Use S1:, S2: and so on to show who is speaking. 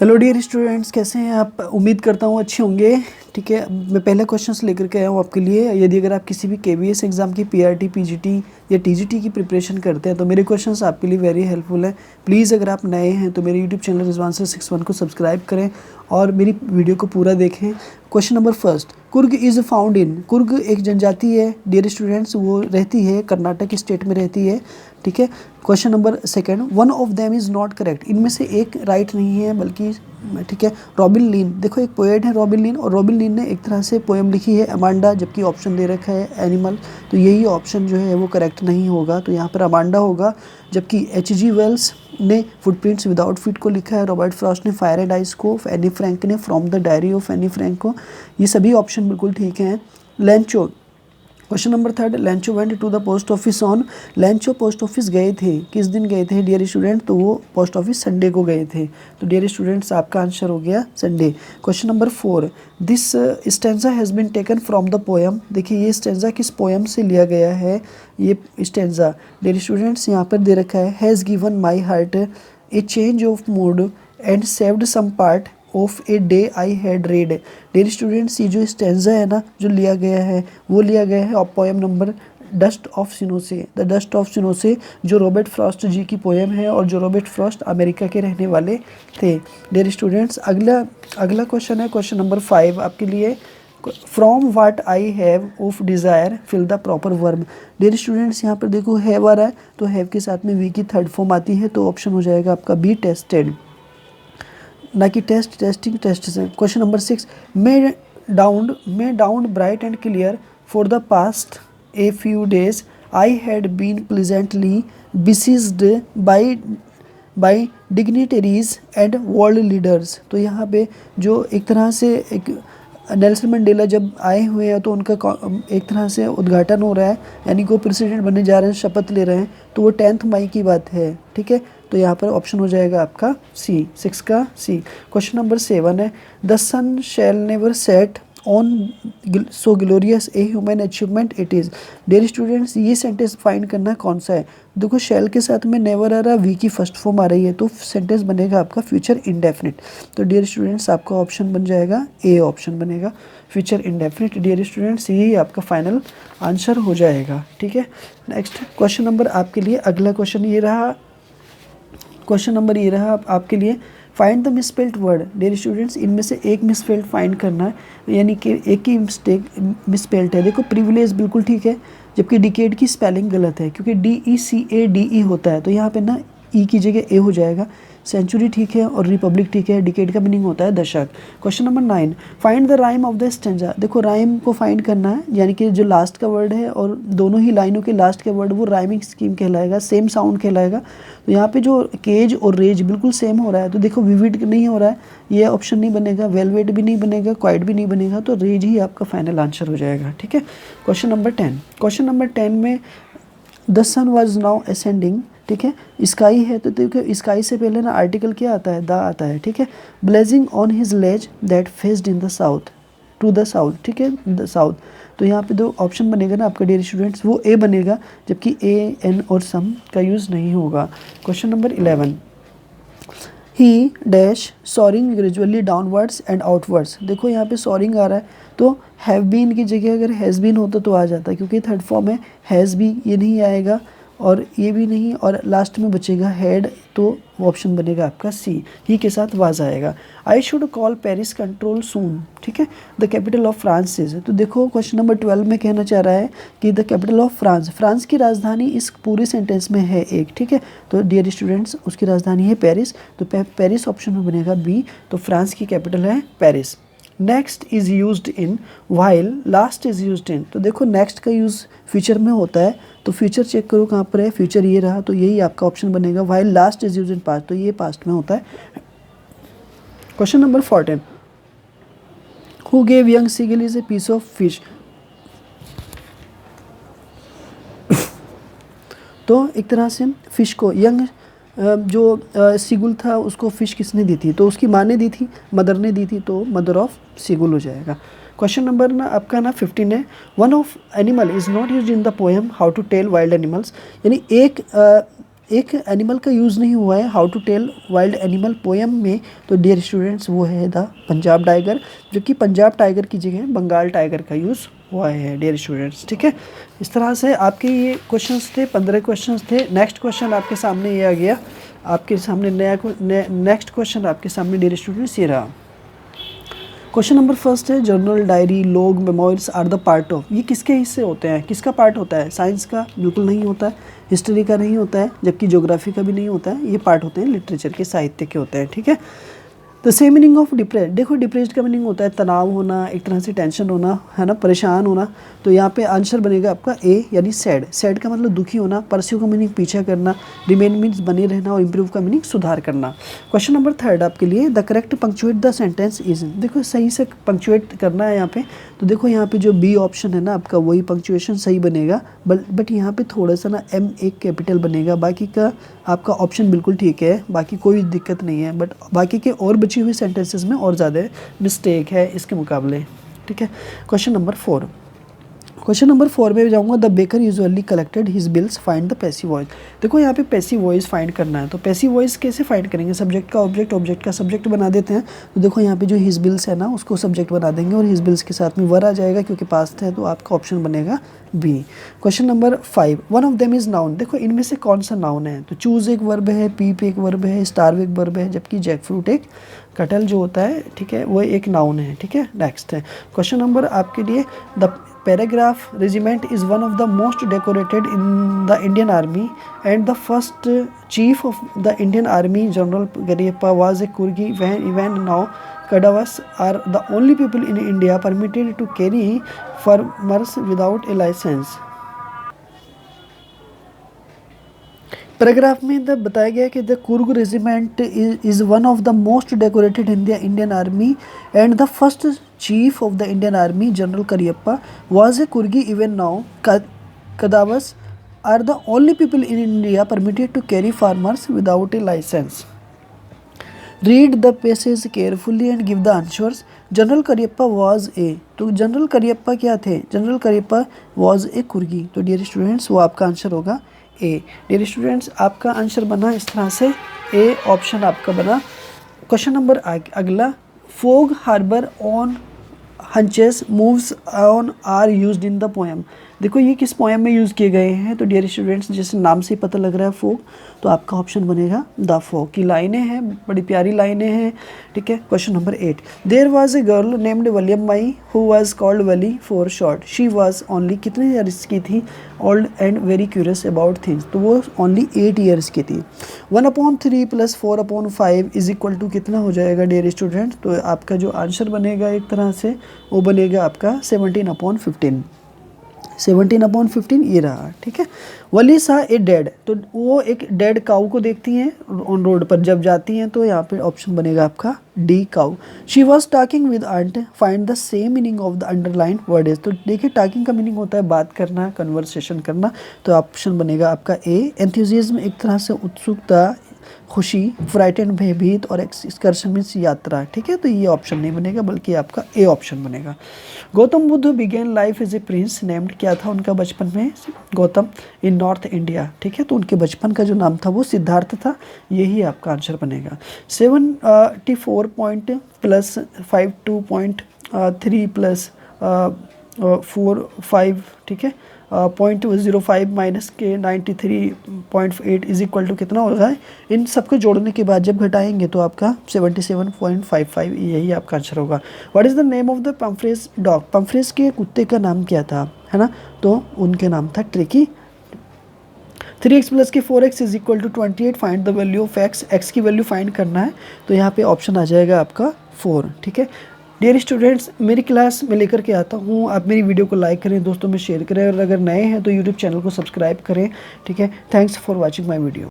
S1: Hello dear students, कैसे हैं आप? उम्मीद करता हूँ अच्छे होंगे। ठीक है, मैं पहले क्वेश्चंस लेकर के आया हूँ आपके लिए। यदि अगर आप किसी भी केवीएस एग्ज़ाम की पीआरटी, पीजीटी या टीजीटी की प्रिपरेशन करते हैं तो मेरे क्वेश्चंस आपके लिए वेरी हेल्पफुल हैं। प्लीज़ अगर आप नए हैं तो मेरे यूट्यूब चैनल रिजवान सर 61 को सब्सक्राइब करें और मेरी वीडियो को पूरा देखें। Question number first, Coorg is found in. Coorg एक जनजाति है डियर स्टूडेंट्स, वो रहती है कर्नाटक स्टेट में रहती है। ठीक है। Question number second, one of them is not correct. इनमें से एक राइट नहीं है बल्कि ठीक है। रॉबिन लीन, देखो एक पोएट है रॉबिन लीन, और रॉबिन लीन ने एक तरह से पोएम लिखी है अमांडा, जबकि ऑप्शन दे रखा है एनिमल। तो यही ऑप्शन जो है वो करेक्ट नहीं होगा, तो यहाँ पर अमांडा होगा। जबकि एच.जी. वेल्स ने फुटप्रिंट्स विदाउट फीट को लिखा है, रॉबर्ट फ्रॉस्ट ने फायर एंड आइस को, एनी फ्रैंक ने from the diary of Anne Frank को। ये सभी ऑप्शन बिल्कुल ठीक हैं। Lencho, question number third, Lencho went to the post office on. Lencho post office गए थे, किस दिन गए थे डियर स्टूडेंट? तो वो पोस्ट ऑफिस संडे को गए थे। तो डियर स्टूडेंट्स आपका आंसर हो गया Sunday. Question number four, this stanza has been taken from the poem. देखिए ये स्टेंजा किस पोएम से लिया गया है? ये स्टेंजा डियर स्टूडेंट्स यहाँ पर दे रखा है, has given my heart a change of mood and saved some part of a day I had rued. Dear students ये जो स्टेंजा है ना, जो लिया गया है वो लिया गया है poem number dust of snow से। द डस्ट ऑफ स्नो से, जो रॉबर्ट फ्रॉस्ट जी की पोएम है और जो रॉबर्ट फ्रॉस्ट अमेरिका के रहने वाले थे। डियर स्टूडेंट्स अगला क्वेश्चन है क्वेश्चन नंबर 5 आपके लिए। From what I have of desire fill the proper verb. Dear students यहाँ पर देखो हैव आ रहा है, तो हैव के साथ में वी की थर्ड फॉर्म आती है, तो ऑप्शन हो जाएगा आपका बी, टेस्टेड, ना कि टेस्ट, टेस्टिंग, टेस्ट से। Question number 6, May dawn bright and clear for the past a few days I had been pleasantly besieged by dignitaries and world leaders. तो यहाँ पे जो एक तरह से एक नेल्सन मंडेला जब आए हुए हैं तो उनका एक तरह से उद्घाटन हो रहा है, यानी कि वो प्रेसिडेंट बनने जा रहे हैं, शपथ ले रहे हैं, तो वो 10 मई की बात है। ठीक है, तो यहाँ पर ऑप्शन हो जाएगा आपका सी, 6 का सी। क्वेश्चन नंबर 7 है, the sun shall never set on so glorious a human achievement it is. Dear students ये सेंटेंस फाइंड करना कौन सा है? देखो शैल के साथ में नेवर आ रहा, वी की फर्स्ट फॉर्म आ रही है, तो सेंटेंस बनेगा आपका फ्यूचर इंडेफिनिट। तो डियर स्टूडेंट्स आपका ऑप्शन बन जाएगा ए, ऑप्शन बनेगा फ्यूचर इंडेफिनिट। डियर स्टूडेंट्स यही आपका फाइनल आंसर हो जाएगा। ठीक है। नेक्स्ट क्वेश्चन नंबर आपके लिए, अगला क्वेश्चन ये रहा, क्वेश्चन नंबर ये रहा आपके लिए, find the misspelled word. Dear students इनमें से एक मिसस्पेल्ड फाइंड करना है, यानी कि एक ही मिस्टेक मिसस्पेल्ड है। देखो प्रिविलेज बिल्कुल ठीक है, जबकि डिकेड की स्पेलिंग गलत है, क्योंकि DECADE होता है, तो यहाँ पे ना ई की जगह ए हो जाएगा। सेंचुरी ठीक है और रिपब्लिक ठीक है, डिकेड का मीनिंग होता है दशक। Question number 9, find the rhyme of the stanza. देखो राइम को फाइंड करना है, यानी कि जो लास्ट का वर्ड है और दोनों ही लाइनों के लास्ट के वर्ड वो राइमिंग स्कीम कहलाएगा, सेम साउंड कहलाएगा। तो यहाँ पे जो केज और रेज बिल्कुल सेम हो रहा है, तो देखो विविड नहीं हो रहा है, ये ऑप्शन नहीं बनेगा, वेलवेट भी नहीं बनेगा, क्वाइट भी नहीं बनेगा, तो रेज ही आपका फाइनल आंसर हो जाएगा। ठीक है। क्वेश्चन नंबर 10, क्वेश्चन नंबर 10 में the sun was now ascending. ठीक है, स्काई है तो देखो स्काई से पहले ना आर्टिकल क्या आता है? द आता है। ठीक है, blazing on his ledge that faced in the south, to the south. ठीक है, द साउथ। तो यहाँ पे दो ऑप्शन बनेगा ना आपका डियर स्टूडेंट्स, वो ए बनेगा, जबकि ए, एन और सम का यूज़ नहीं होगा। Question number 11, he dash soaring gradually downwards and outwards. देखो यहाँ पे सॉरिंग आ रहा है, तो हैव बीन की जगह अगर हैज़ बीन होता तो आ जाता, क्योंकि थर्ड फॉर्म है हैज़ भी, ये नहीं आएगा और ये भी नहीं, और लास्ट में बचेगा हैड, तो ऑप्शन बनेगा आपका सी, ही के साथ वाज आएगा। I should call Paris control soon. ठीक है, the capital of France is. तो देखो क्वेश्चन नंबर 12 में कहना चाह रहा है कि the capital of France, France की राजधानी इस पूरे सेंटेंस में है एक। ठीक है, तो डियर स्टूडेंट्स उसकी राजधानी है पेरिस, तो पेरिस ऑप्शन में बनेगा बी, तो फ्रांस की कैपिटल है Paris. Next is used in while last is used in. तो देखो नेक्स्ट का यूज़ फ्यूचर में होता है, तो फ्यूचर चेक करो कहाँ पर है, फ्यूचर ये रहा, तो यही आपका ऑप्शन बनेगा। While last is used in past, तो ये पास्ट में होता है। Question number 14, who gave young seagull is a piece of fish. तो एक तरह से फिश को यंग जो सीगुल था उसको फिश किसने दी थी? तो उसकी माँ ने दी थी, मदर ने दी थी, तो मदर ऑफ सीगुल हो जाएगा। क्वेश्चन नंबर ना आपका ना 15 है, one of animal is not used in the poem how to tell wild animals. यानी एक एनिमल का यूज़ नहीं हुआ है how to tell wild animal poem में, तो डियर स्टूडेंट्स वो है द पंजाब टाइगर, जो कि पंजाब टाइगर की जगह बंगाल टाइगर का यूज़ हुआ है डियर स्टूडेंट्स। ठीक है, इस तरह से आपके ये क्वेश्चंस थे, 15 क्वेश्चंस थे। नेक्स्ट क्वेश्चन आपके सामने ये आ गया, आपके सामने नेक्स्ट क्वेश्चन आपके सामने डियर स्टूडेंट्स ये रहा। क्वेश्चन नंबर फर्स्ट है, journal, diary, log, memoirs are the part of, ये किसके हिस्से होते हैं, किसका पार्ट होता है? साइंस का बिल्कुल नहीं होता है, हिस्ट्री का नहीं होता है, जबकि ज्योग्राफी का भी नहीं होता है। ये पार्ट होते हैं लिटरेचर के, साहित्य के होते हैं। ठीक है, तो सेम मीनिंग ऑफ डिप्रेस्ड, देखो डिप्रेस्ड का मीनिंग होता है तनाव होना, एक तरह से टेंशन होना, है ना, परेशान होना। तो यहाँ पे आंसर बनेगा आपका ए, यानी सैड। सैड का मतलब दुखी होना, परस्यू का मीनिंग पीछा करना, रिमेन मीन्स बने रहना, और इम्प्रूव का मीनिंग सुधार करना। क्वेश्चन नंबर थर्ड आपके लिए, the correct punctuate the sentence is, देखो सही से पंक्चुएट करना है यहाँ पे। तो देखो यहाँ पे जो बी ऑप्शन है ना आपका, वही पंक्चुएशन सही बनेगा, बट यहाँ पे थोड़ा सा ना एम एक कैपिटल बनेगा, बाकी का आपका ऑप्शन बिल्कुल ठीक है, बाकी कोई दिक्कत नहीं है, बट बाकी के और बची हुई सेंटेंसेस में और ज़्यादा मिस्टेक है इसके मुकाबले। ठीक है, क्वेश्चन नंबर 4, क्वेश्चन नंबर 4 में जाऊंगा, the baker usually collected his bills, find the passive voice. देखो यहाँ पे पैसिव वॉइस फाइंड करना है, तो पैसिव वॉइस कैसे फाइंड करेंगे? सब्जेक्ट का ऑब्जेक्ट, ऑब्जेक्ट का सब्जेक्ट बना देते हैं। तो देखो यहाँ पे जो हिज बिल्स है ना, उसको सब्जेक्ट बना देंगे और हिज बिल्स के साथ में वर आ जाएगा, क्योंकि पास्ट है, तो आपका ऑप्शन बनेगा B. Question number 5, one of them is noun, देखो इनमें से कौन सा नाउन है? तो चूज एक वर्ब है, पीप एक वर्ब है, स्टार्व एक वर्ब है, जबकि जैकफ्रूट एक, कटहल जो होता है, ठीक है, वो एक नाउन है। ठीक है, नेक्स्ट है क्वेश्चन नंबर आपके लिए, the paragraph regiment is one of the most decorated in the Indian Army and the first chief of the Indian Army General Cariappa was a Kurgi when even now Kadavas are the only people in India permitted to carry firearms without a license। Paragraph में बताया गया कि the Coorg regiment is one of the most decorated in the Indian army and the first chief of the Indian army general Cariappa was a Coorgi even now Kodavas are the only people in India permitted to carry firearms without a licence. Read the passage carefully and give the answers. General Cariappa was a, तो general Cariappa क्या थे? General Cariappa was a Coorgi. तो dear students वो आपका answer होगा A. Dear students आपका answer बना इस तरह से, ए ऑप्शन आपका बना। क्वेश्चन नंबर अगला, fog harbour on haunches moves on are used in the poem. देखो ये किस पोएम में यूज़ किए गए हैं? तो डियर स्टूडेंट्स जैसे नाम से ही पता लग रहा है फोग, तो आपका ऑप्शन बनेगा द फोग की लाइनें हैं, बड़ी प्यारी लाइनें हैं। ठीक है, question number 8, there was a girl named Valliammai who was called Valli for short, she was only, कितने ईयर्स की थी? Old and very curious about things, तो वो ओनली 8 ईयर्स की थी। 1/3 + 4/5 इज इक्वल टू कितना हो जाएगा डियर स्टूडेंट? तो आपका जो आंसर बनेगा एक तरह से वो बनेगा आपका 17/15, 17/15 ये रहा। ठीक है, वली सा ए डेड, तो वो एक डेड काऊ को देखती हैं ऑन रोड पर जब जाती हैं, तो यहाँ पे ऑप्शन बनेगा आपका D cow. She was talking with aunt, find the same meaning of the underline word is. तो देखिए टॉकिंग का मीनिंग होता है बात करना, कन्वर्सेशन करना, तो ऑप्शन बनेगा आपका ए। एंथुजियाज्म एक तरह से उत्सुकता, खुशी, फ्राइटेंड भयभीत, और एक्सकर्शन मीन्स यात्रा। ठीक है, तो ये ऑप्शन नहीं बनेगा बल्कि आपका ए ऑप्शन बनेगा। Gautam Buddha began life as a prince named, क्या था उनका बचपन में? Gautam, in North India. ठीक है, तो उनके बचपन का जो नाम था वो सिद्धार्थ था, यही आपका आंसर बनेगा। 74 पॉइंट प्लस 52.3 प्लस 4.5, ठीक है, 0.05 माइनस के 93.8 इज इक्वल टू कितना होगा? इन सबको जोड़ने के बाद जब घटाएंगे तो आपका 77.55, यही आपका आंसर होगा। What is the name of the Pumphrey's dog, Pumphrey's के कुत्ते का नाम क्या था, है ना? तो उनके नाम था ट्रिकी। 3x + के 4x is equal to 28, find the value of x, x की वैल्यू फाइंड करना है, तो यहाँ पे ऑप्शन आ जाएगा आपका 4। ठीक है, डियर स्टूडेंट्स मेरी क्लास में लेकर के आता हूँ, आप मेरी वीडियो को लाइक करें, दोस्तों में शेयर करें, और अगर नए हैं तो यूट्यूब चैनल को सब्सक्राइब करें। ठीक है, thanks for watching my video.